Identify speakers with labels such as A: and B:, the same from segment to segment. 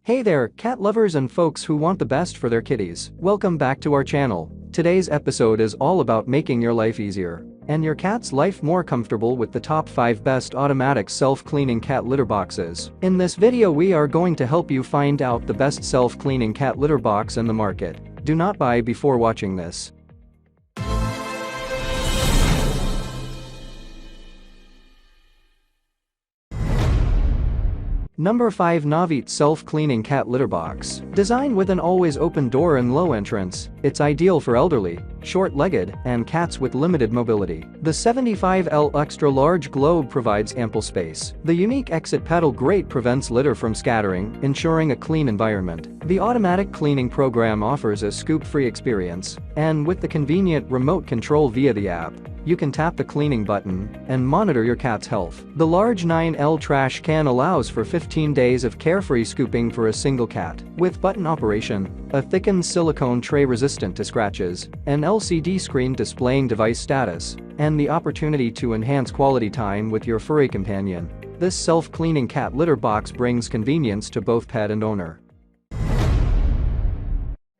A: Hey there, cat lovers and folks who want the best for their kitties. Welcome back to our channel. Today's episode is all about making your life easier and your cat's life more comfortable with the top 5 best automatic self-cleaning cat litter boxes. In this video we are going to help you find out the best self-cleaning cat litter box in the market. Do not buy before watching this. Number 5. NOVETE Self-Cleaning Cat Litter Box. Designed with an always open door and low entrance, it's ideal for elderly, short-legged, and cats with limited mobility. The 75L Extra Large Globe provides ample space. The unique exit pedal grate prevents litter from scattering, ensuring a clean environment. The automatic cleaning program offers a scoop-free experience, and with the convenient remote control via the app, you can tap the cleaning button and monitor your cat's health. The large 9L trash can allows for 15 days of carefree scooping for a single cat. With button operation, a thickened silicone tray resistant to scratches, an LCD screen displaying device status, and the opportunity to enhance quality time with your furry companion, this self-cleaning cat litter box brings convenience to both pet and owner.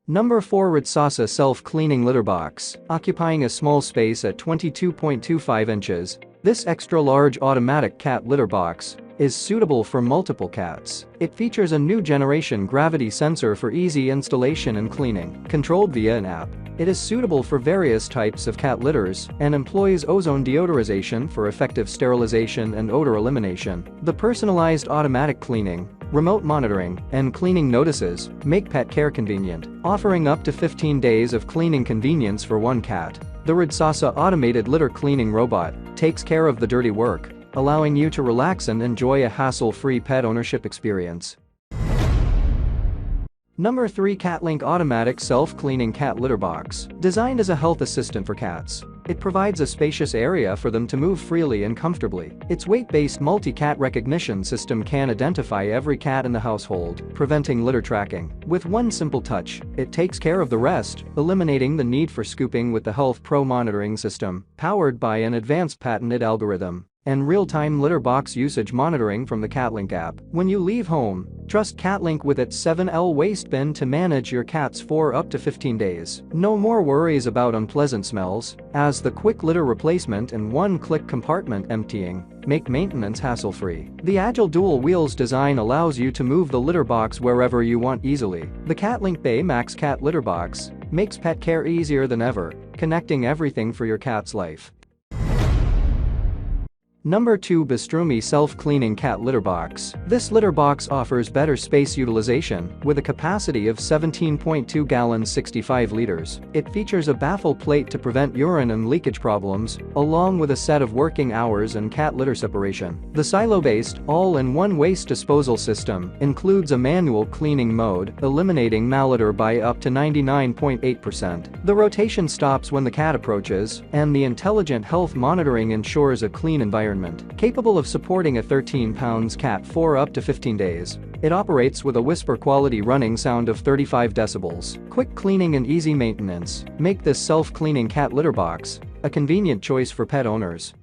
A: Number 4. REDSASA Self-Cleaning Litter Box. Occupying a small space at 22.25 inches, this extra-large automatic cat litter box is suitable for multiple cats. It features a new generation gravity sensor for easy installation and cleaning, controlled via an app. It is suitable for various types of cat litters and employs ozone deodorization for effective sterilization and odor elimination. The personalized automatic cleaning, remote monitoring, and cleaning notices make pet care convenient, offering up to 15 days of cleaning convenience for one cat. The REDSASA automated litter cleaning robot takes care of the dirty work, allowing you to relax and enjoy a hassle-free pet ownership experience. Number 3. CATLINK Automatic Self-Cleaning Cat Litter Box. Designed as a health assistant for cats, it provides a spacious area for them to move freely and comfortably. Its weight-based multi-cat recognition system can identify every cat in the household, preventing litter tracking. With one simple touch, it takes care of the rest, eliminating the need for scooping with the Health Pro monitoring system, powered by an advanced patented algorithm and real-time litter box usage monitoring from the CATLINK app. When you leave home, trust CATLINK with its 7L waste bin to manage your cats for up to 15 days. No more worries about unpleasant smells, as the quick litter replacement and one-click compartment emptying make maintenance hassle-free. The agile dual wheels design allows you to move the litter box wherever you want easily. The CATLINK Bay Max Cat Litter Box makes pet care easier than ever, connecting everything for your cat's life. Number 2. BASTRUMI Self-Cleaning Cat Litter Box. This litter box offers better space utilization with a capacity of 17.2 gallons 65 liters. It features a baffle plate to prevent urine and leakage problems, along with a set of working hours and cat litter separation. The silo-based, all-in-one waste disposal system includes a manual cleaning mode, eliminating mallitter by up to 99.8%. The rotation stops when the cat approaches, and the intelligent health monitoring ensures a clean environment. Capable of supporting a 13-pound cat for up to 15 days. It operates with a whisper-quality running sound of 35 decibels. Quick cleaning and easy maintenance make this self-cleaning cat litter box a convenient choice for pet owners.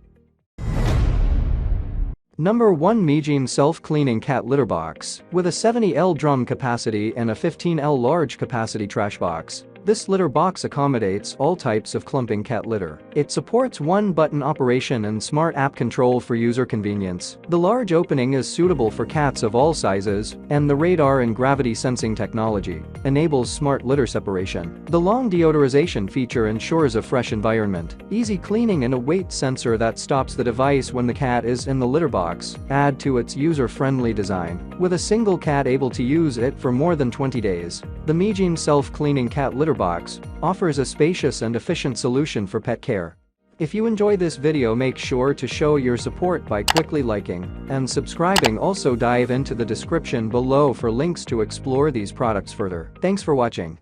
A: Number 1. MEEGEEM Self-Cleaning Cat Litter Box. With a 70L drum capacity and a 15L large capacity trash box, this litter box accommodates all types of clumping cat litter. It supports one-button operation and smart app control for user convenience. The large opening is suitable for cats of all sizes, and the radar and gravity sensing technology enables smart litter separation. The long deodorization feature ensures a fresh environment. Easy cleaning and a weight sensor that stops the device when the cat is in the litter box add to its user-friendly design. With a single cat able to use it for more than 20 days, the MEEGEEM Self-Cleaning Cat Litter Box offers a spacious and efficient solution for pet care. If you enjoy this video, make sure to show your support by quickly liking and subscribing. Also dive into the description below for links to explore these products further. Thanks for watching.